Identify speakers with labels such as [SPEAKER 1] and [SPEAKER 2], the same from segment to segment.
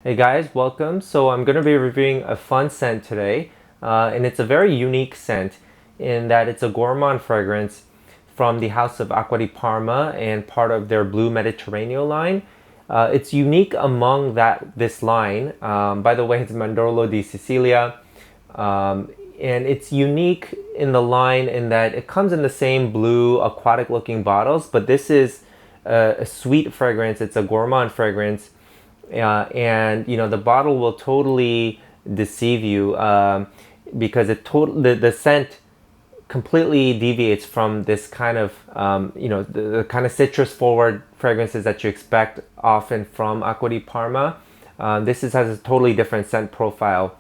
[SPEAKER 1] Hey guys, welcome. So I'm going to be reviewing a fun scent today, and it's a very unique scent in that it's a gourmand fragrance from the house of Acqua di Parma and part of their Blue Mediterranean line. It's unique among this line. By the way, it's Mandorlo di Sicilia, and it's unique in the line in that it comes in the same blue aquatic-looking bottles, but this is a sweet fragrance. It's a gourmand fragrance and the bottle will totally deceive you because the scent completely deviates from this kind of the kind of citrus forward fragrances that you expect often from Acqua di Parma. Has a totally different scent profile.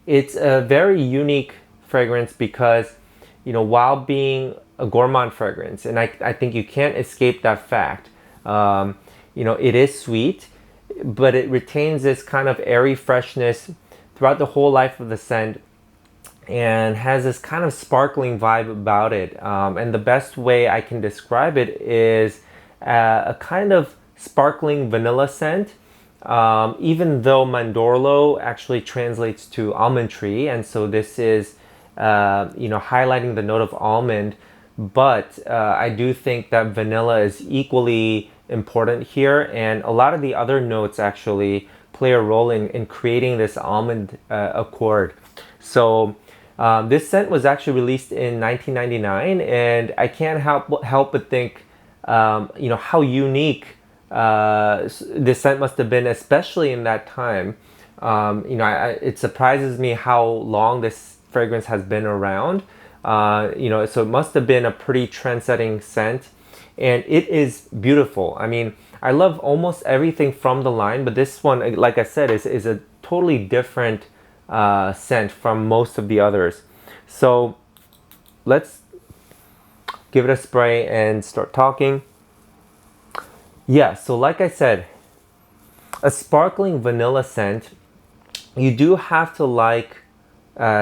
[SPEAKER 1] It's a very unique fragrance because while being a gourmand fragrance, and I think you can't escape that fact. It is sweet, but it retains this kind of airy freshness throughout the whole life of the scent and has this kind of sparkling vibe about it. And the best way I can describe it is a kind of sparkling vanilla scent, even though Mandorlo actually translates to almond tree. And so this is, highlighting the note of almond. But I do think that vanilla is equally important here, and a lot of the other notes actually play a role in creating this almond accord. So this scent was actually released in 1999, and I can't help but think, how unique this scent must have been, especially in that time. It surprises me how long this fragrance has been around. So it must have been a pretty trend-setting scent. And it is beautiful. I mean, I love almost everything from the line, but this one, like I said, is a totally different scent from most of the others. So let's give it a spray and start talking. Yeah, so like I said, a sparkling vanilla scent. You do have to like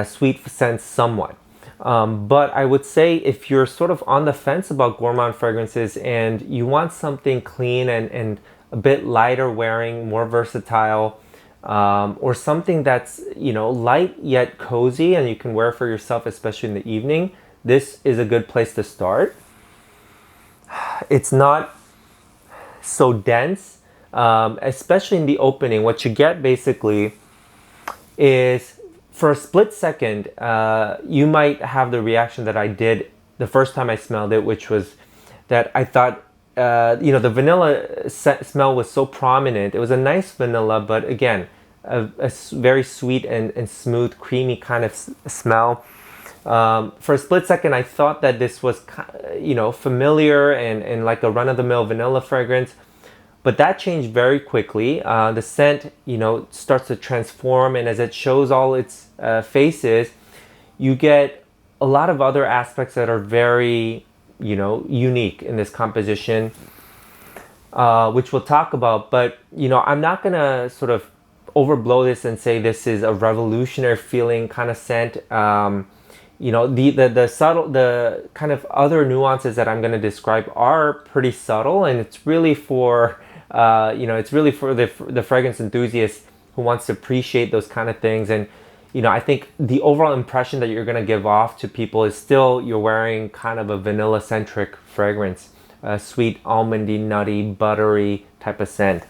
[SPEAKER 1] sweet scents somewhat. But I would say if you're sort of on the fence about gourmand fragrances and you want something clean and a bit lighter wearing, more versatile, or something that's, light yet cozy and you can wear for yourself, especially in the evening, this is a good place to start. It's not so dense, especially in the opening. What you get basically is, for a split second, you might have the reaction that I did the first time I smelled it, which was that I thought, the vanilla smell was so prominent. It was a nice vanilla, but again, a very sweet and smooth, creamy kind of smell. For a split second, I thought that this was, familiar and like a run-of-the-mill vanilla fragrance. But that changed very quickly. The scent, starts to transform, and as it shows all its faces, you get a lot of other aspects that are very, unique in this composition, which we'll talk about. But, I'm not gonna sort of overblow this and say this is a revolutionary feeling kind of scent. The subtle, the kind of other nuances that I'm gonna describe are pretty subtle, and it's really for the fragrance enthusiast who wants to appreciate those kind of things. And I think the overall impression that you're going to give off to people is still you're wearing kind of a vanilla centric fragrance, a sweet, almondy, nutty, buttery type of scent.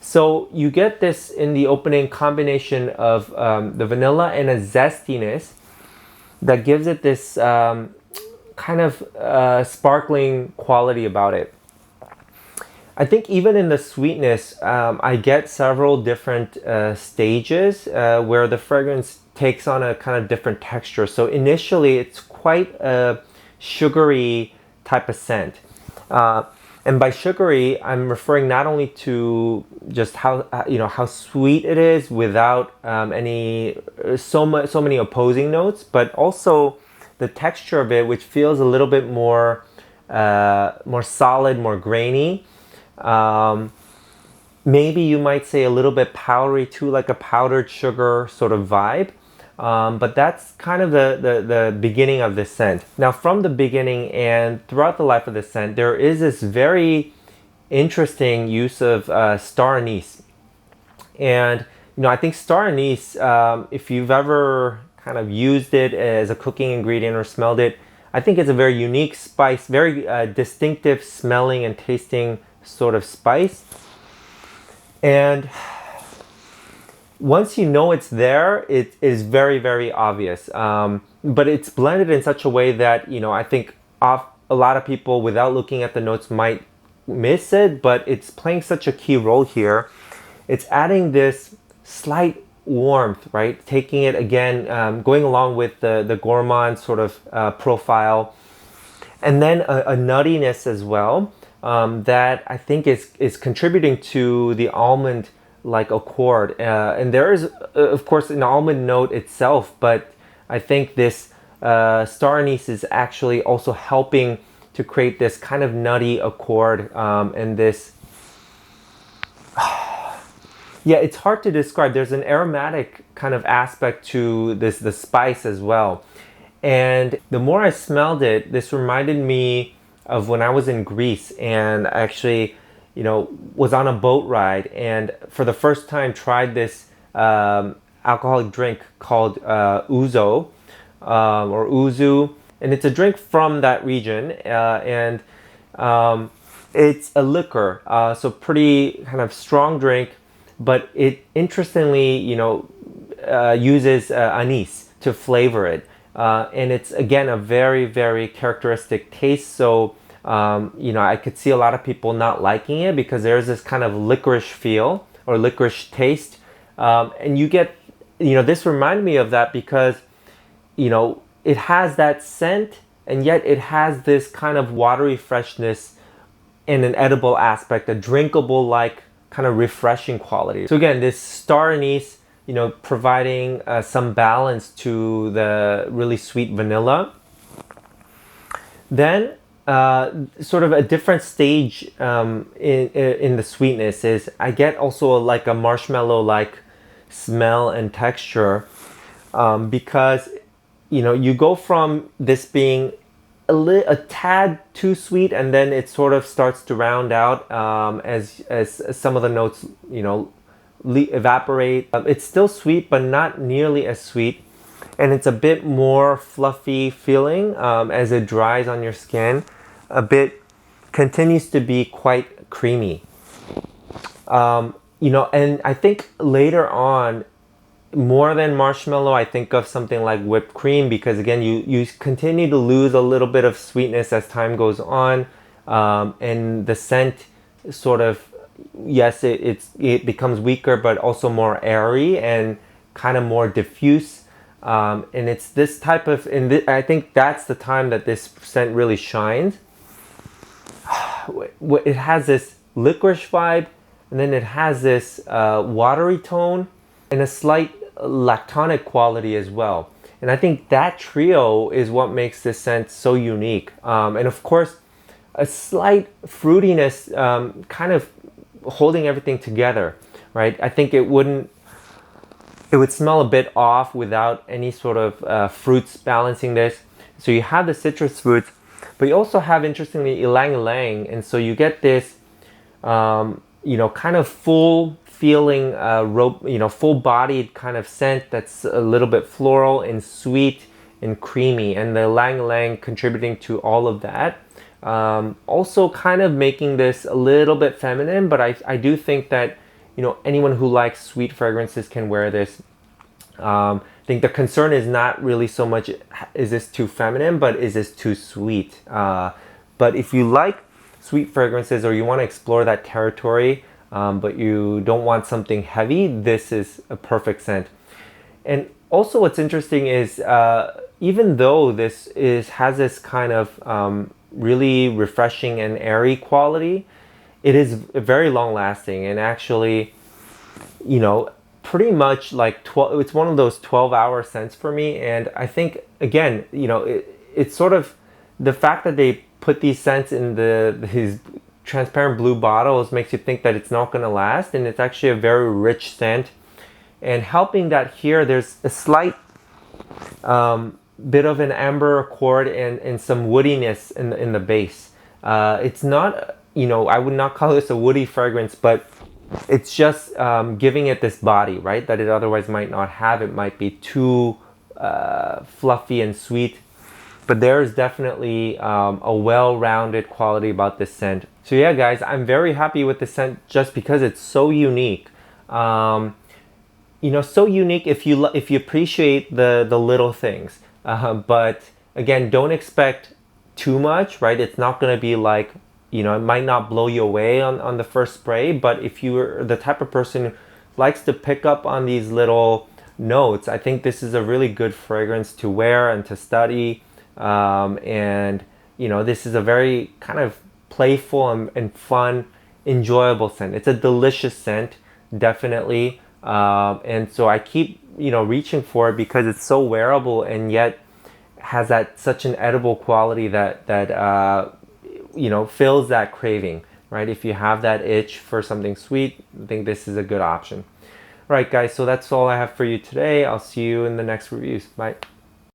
[SPEAKER 1] So you get this in the opening combination of the vanilla and a zestiness that gives it this kind of sparkling quality about it. I think even in the sweetness, I get several different stages where the fragrance takes on a kind of different texture. So initially, it's quite a sugary type of scent. And by sugary, I'm referring not only to just how sweet it is without so many opposing notes, but also the texture of it, which feels a little bit more solid, more grainy. Maybe you might say a little bit powdery too, like a powdered sugar sort of vibe. But that's kind of the beginning of this scent. Now, from the beginning and throughout the life of the scent, there is this very interesting use of star anise. And I think star anise, if you've ever kind of used it as a cooking ingredient or smelled it, I think it's a very unique spice, very distinctive smelling and tasting sort of spice. And once you know it's there, it is very, very obvious. But it's blended in such a way that, I think a lot of people without looking at the notes might miss it, but it's playing such a key role here. It's adding this slight warmth, right? Taking it again, going along with the gourmand sort of profile, and then a nuttiness as well, that I think is contributing to the almond like accord. And there is, of course, an almond note itself, but I think this star anise is actually also helping to create this kind of nutty accord, and this yeah, it's hard to describe. There's an aromatic kind of aspect to the spice as well. And the more I smelled it, this reminded me of when I was in Greece and actually, was on a boat ride and for the first time tried this alcoholic drink called ouzo, or ouzo. And it's a drink from that region, and it's a liquor, so pretty kind of strong drink, but it interestingly, uses anise to flavor it. And it's again a very, very characteristic taste. So, I could see a lot of people not liking it because there's this kind of licorice feel or licorice taste. And you get, this reminded me of that because, it has that scent and yet it has this kind of watery freshness in an edible aspect, a drinkable like kind of refreshing quality. So again, this star anise, providing some balance to the really sweet vanilla. Then sort of a different stage in the sweetness is I get also like a marshmallow like smell and texture, because you go from this being a tad too sweet, and then it sort of starts to round out as some of the notes evaporate. It's still sweet, but not nearly as sweet, and it's a bit more fluffy feeling as it dries on your skin. A bit continues to be quite creamy. And I think later on, more than marshmallow, I think of something like whipped cream, because again, you continue to lose a little bit of sweetness as time goes on, and the scent sort of, yes, it becomes weaker, but also more airy and kind of more diffuse. And it's this type of, I think that's the time that this scent really shines. It has this licorice vibe, and then it has this watery tone and a slight lactonic quality as well. And I think that trio is what makes this scent so unique. And of course, a slight fruitiness, kind of holding everything together, right? I think it would smell a bit off without any sort of fruits balancing this. So you have the citrus fruits, but you also have, interestingly, ylang ylang, and so you get this, kind of full feeling, full-bodied kind of scent that's a little bit floral and sweet and creamy, and the ylang ylang contributing to all of that. Also kind of making this a little bit feminine, but I do think that, anyone who likes sweet fragrances can wear this. I think the concern is not really so much, is this too feminine, but is this too sweet? But if you like sweet fragrances or you want to explore that territory, but you don't want something heavy, this is a perfect scent. And also what's interesting is, even though this has this kind of really refreshing and airy quality, it is very long lasting, and actually, pretty much like it's one of those 12-hour scents for me. And I think, again, it's sort of the fact that they put these scents in these transparent blue bottles makes you think that it's not going to last, and it's actually a very rich scent. And helping that here, there's a slight bit of an amber accord and some woodiness in the base. It's not, I would not call this a woody fragrance, but it's just giving it this body, right, that it otherwise might not have. It might be too fluffy and sweet, but there is definitely a well-rounded quality about this scent. So yeah, guys, I'm very happy with the scent just because it's so unique. So unique if you appreciate the little things. But again, don't expect too much, right? It's not going to be like, it might not blow you away on the first spray, but if you're the type of person who likes to pick up on these little notes, I think this is a really good fragrance to wear and to study. And this is a very kind of playful and fun, enjoyable scent. It's a delicious scent, definitely. And so I keep reaching for it because it's so wearable and yet has that such an edible quality that fills that craving, right? If you have that itch for something sweet, I think this is a good option. All right, guys, so that's all I have for you today. I'll see you in the next reviews. Bye.